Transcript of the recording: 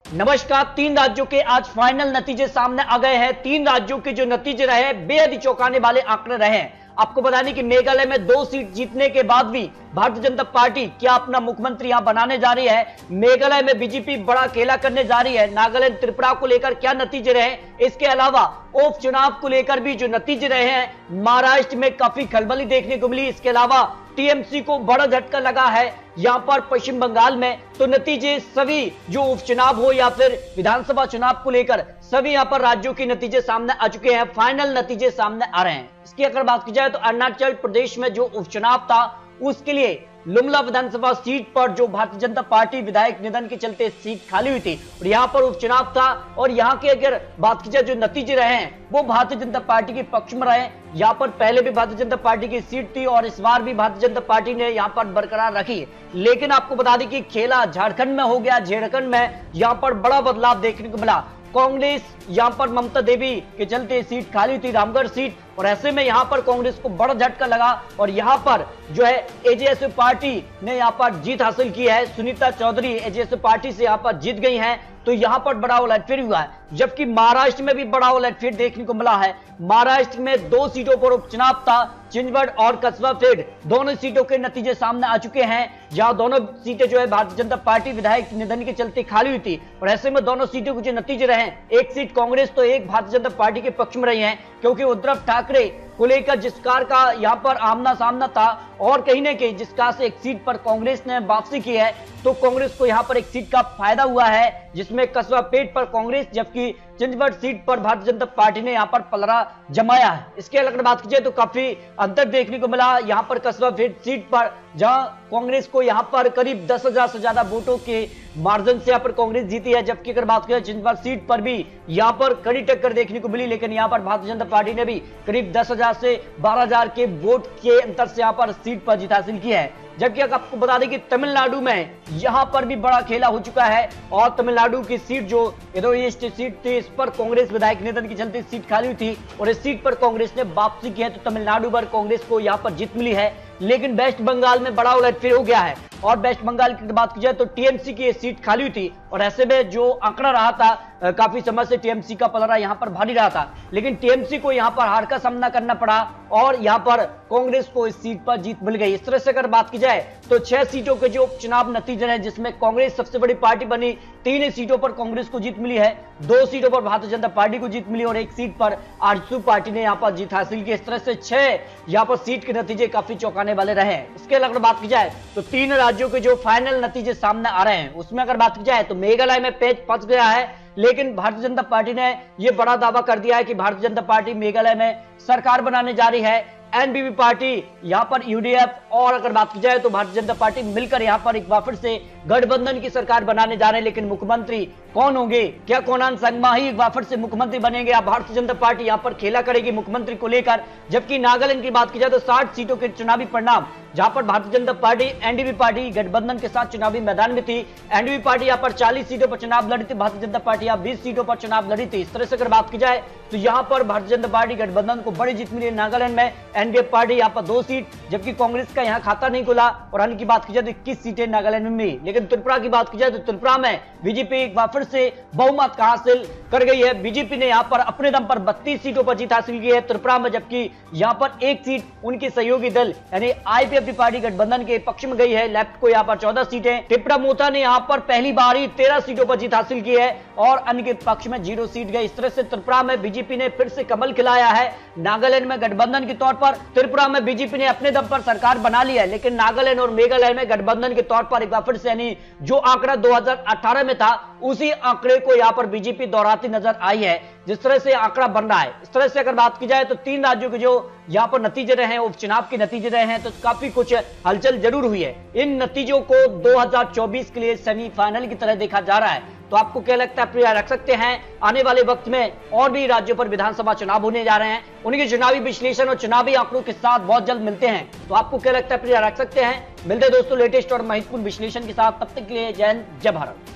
नमस्कार। 3 राज्यों के आज फाइनल नतीजे सामने आ गए हैं। 3 राज्यों के जो नतीजे रहे बेहद ही चौंकाने वाले आंकड़े रहे हैं। आपको बता दें कि मेघालय में 2 सीट जीतने के बाद भी भारतीय जनता पार्टी क्या अपना मुख्यमंत्री यहां बनाने जा रही है। मेघालय में बीजेपी बड़ा खेला करने जा रही है। नागालैंड त्रिपुरा को लेकर क्या नतीजे रहे, इसके अलावा उपचुनाव को लेकर भी जो नतीजे रहे हैं, महाराष्ट्र में काफी खलबली देखने को मिली। इसके अलावा टीएमसी को बड़ा झटका लगा है यहां पर पश्चिम बंगाल में। तो नतीजे सभी जो उपचुनाव हो या फिर विधानसभा चुनाव को लेकर सभी यहां पर राज्यों के नतीजे सामने आ चुके हैं। फाइनल नतीजे सामने आ रहे हैं। इसकी अगर बात की जाए तो अरुणाचल प्रदेश में जो उपचुनाव था उसके लिए लुमला विधानसभा सीट पर जो भारतीय जनता पार्टी विधायक निधन के चलते सीट खाली हुई थी और यहां पर उपचुनाव था और यहां के अगर बात की जाए जो नतीजे रहे हैं वो भारतीय जनता पार्टी के पक्ष में रहे। यहां पर पहले भी भारतीय जनता पार्टी की सीट थी और इस बार भी भारतीय जनता पार्टी ने यहां पर बरकरार रखी। लेकिन आपको बता दें कि खेला झारखंड में हो गया। झारखंड में यहां पर बड़ा बदलाव देखने को मिला। कांग्रेस यहां पर ममता देवी के चलते सीट खाली थी, रामगढ़ सीट, और ऐसे में यहां पर कांग्रेस को बड़ा झटका लगा और यहां पर जो है एजेएसयू पार्टी ने यहां पर जीत हासिल की है। सुनीता चौधरी एजेएसयू पार्टी से यहां पर जीत गई हैं। तो यहां पर बड़ा उलटफेर हुआ है। जबकि महाराष्ट्र में भी बड़ा उलटफेर देखने को मिला है। महाराष्ट्र में 2 सीटों पर उपचुनाव था, चिंचवड और कस्बा फेड। दोनों सीटों के नतीजे सामने आ चुके हैं। जहां दोनों सीटें जो है भारतीय जनता पार्टी विधायक निधन के चलते खाली हुई थी और ऐसे में दोनों सीटों के जो नतीजे रहे, एक सीट कांग्रेस तो एक भारतीय जनता पार्टी के पक्ष में रही है, क्योंकि उद्धव ठाकरे को लेकर जिस कार का यहां पर आमना सामना था और कहीं ना कहीं जिस कार से एक सीट पर कांग्रेस ने वापसी की है, तो कांग्रेस को यहां पर एक सीट का फायदा हुआ है, जिसमें कस्बा पेट पर कांग्रेस जबकि चिंचवड सीट पर भारतीय जनता पार्टी ने यहां पर पलड़ा जमाया है। इसके अलावा बात की जाए तो काफी अंतर देखने को मिला यहां पर कस्बा पेट सीट पर, जहां कांग्रेस को यहां पर करीब 10,000 से ज्यादा वोटों के मार्जिन से यहां पर कांग्रेस जीती है। जबकि अगर बात करें चिंचवड सीट पर भी यहां पर कड़ी टक्कर देखने को मिली, लेकिन यहां पर भारतीय जनता पार्टी ने भी करीब 10,000 से 12,000 के वोट के अंतर से यहां पर सीट पर जीत हासिल की है। जबकि आपको बता दें कि तमिलनाडु में यहां पर भी बड़ा खेला हो चुका है और तमिलनाडु की सीट जो ईस्ट सीट थी, इस पर कांग्रेस विधायक निधन के चलते सीट खाली हुई थी और इस सीट पर कांग्रेस ने वापसी की है। तो तमिलनाडु पर कांग्रेस को यहां पर जीत मिली है। लेकिन वेस्ट बंगाल में बड़ा उलटफेर हो गया है और वेस्ट बंगाल की बात की जाए तो टीएमसी की सीट खाली हुई थी और ऐसे में जो आंकड़ा रहा था काफी समय से टीएमसी का पलड़ा यहां पर भारी रहा था, लेकिन टीएमसी को यहां पर हार का सामना करना पड़ा और यहां पर कांग्रेस को इस सीट पर जीत मिल गई। इस तरह से अगर बात की जाए तो 6 सीटों के जो चुनाव नतीजे हैं, जिसमें कांग्रेस सबसे बड़ी पार्टी बनी, 3 सीटों पर कांग्रेस को जीत मिली है, 2 सीटों पर भारतीय जनता पार्टी को जीत मिली और 1 सीट पर आरजेडी पार्टी ने यहां पर जीत हासिल की। इस तरह से 6 यहां पर सीट के नतीजे काफी चौंकाने वाले रहे। इसके अलावा बात की जाए तो 3 राज्यों के जो फाइनल नतीजे सामने आ रहे हैं उसमें अगर बात की जाए तो मेघालय में पेच फंस गया है, लेकिन भारतीय जनता पार्टी ने यह बड़ा दावा कर दिया है कि भारतीय जनता पार्टी मेघालय में सरकार बनाने जा रही है। एनपीपी पार्टी यहां पर यूडीएफ और अगर बात की जाए तो भारतीय जनता पार्टी मिलकर यहां पर एक बार फिर से गठबंधन की सरकार बनाने जा रहे हैं। लेकिन मुख्यमंत्री कौन होंगे, क्या कोनन संगमा ही एक बार फिर से मुख्यमंत्री बनेंगे या भारतीय जनता पार्टी यहां पर खेला करेगी मुख्यमंत्री को लेकर। जबकि नागालैंड की बात की जाए तो 60 सीटों के चुनावी परिणाम, जहां पर Bharatiya Janata party NDP party गठबंधन के साथ चुनावी मैदान में थी। एनडीपी पार्टी यहां पर 40 सीटों पर चुनाव लड़ी थी, भारतीय जनता पार्टी यहां 20 सीटों पर चुनाव लड़ी थी। इस तरह से अगर बात की जाए तो यहां पर भारतीय जनता पार्टी गठबंधन को बड़ी जीत मिली। नागालैंड में एनडीपी पार्टी यहां पर 2 सीट, जबकि कांग्रेस का यहां खाता नहीं खुला और अन्य की बात की जाए तो 21 सीटें नागालैंड में मिली। लेकिन त्रिपुरा की बात की जाए तो त्रिपुरा में बीजेपी एक बार फिर से बहुमत हासिल कर गई है। बीजेपी ने यहां पर अपने दम पर 32 सीटों पर जीत हासिल की है त्रिपुरा में, जबकि यहां पर 1 सीट उनकी सहयोगी दल यानी आईपीएफटी पार्टी गठबंधन के पक्ष में गई है। लेफ्ट को यहां पर 14 सीटें, टिपरा मोथा ने यहां पर पहली बार ही 13 सीटों पर जीत हासिल की है और अन्य के पक्ष में 0 सीट गई। इस तरह से त्रिपुरा में बीजेपी ने फिर से कमल खिलाया है। नागालैंड में गठबंधन के तौर पर, त्रिपुरा में बीजेपी ने अपने दम पर सरकार बना ली है, लेकिन नागालैंड और मेघालय में गठबंधन के तौर पर एक बार फिर से यानी जो आंकड़ा 2018 में था उसी आंकड़े को यहां पर बीजेपी दोहराती नजर आई है। जिस तरह से आंकड़ा बन रहा है, इस तरह से अगर बात की जाए तो 3 राज्यों के जो यहां पर नतीजे रहे हैं, उपचुनाव के नतीजे रहे हैं, तो काफी कुछ हलचल जरूर हुई है। इन नतीजों को 2024 के लिए सेमीफाइनल की तरह देखा जा रहा है। तो आपको क्या लगता है, प्रिया रख सकते हैं आने वाले वक्त में और भी राज्यों पर विधानसभा चुनाव होने जा रहे हैं, उनके चुनावी विश्लेषण और चुनावी आंकड़ों के साथ बहुत जल्द मिलते हैं। तो आपको क्या लगता है, प्रिया रख सकते हैं। मिलते दोस्तों लेटेस्ट और महत्वपूर्ण विश्लेषण के साथ, तब तक के लिए जय हिंद, जय भारत।